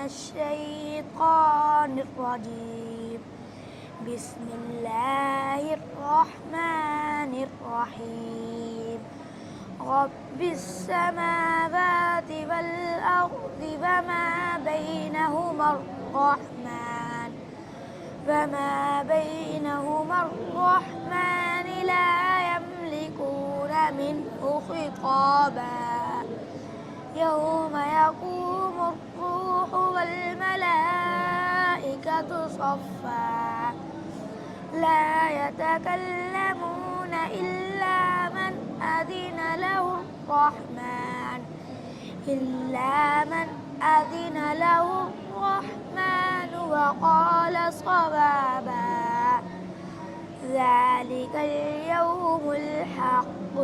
الشيطان الرجيم. بسم الله الرحمن الرحيم. رب السماوات والأرض وما بينهما الرحمن لا يملكون منه خطابا. يوم يقوم الروح والملائكة صفا لا يتكلمون إلا من أذن له الرحمن وقال صوابا. ذلك اليوم الحق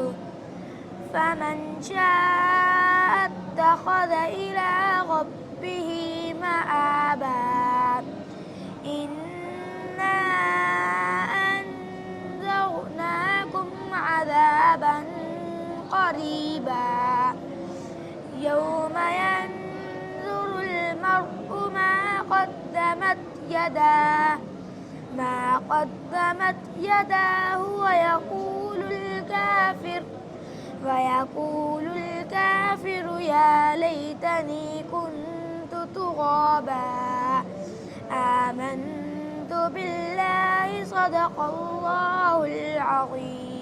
فمن شاء اتخذ إلى ربه مآبا. إنا أنذرناكم عذابا قريبا يوم ينظر المرء ما قدمت يداه ويقول الكافر يا ليتني كنت ترابا. آمنت بالله صدق الله العظيم.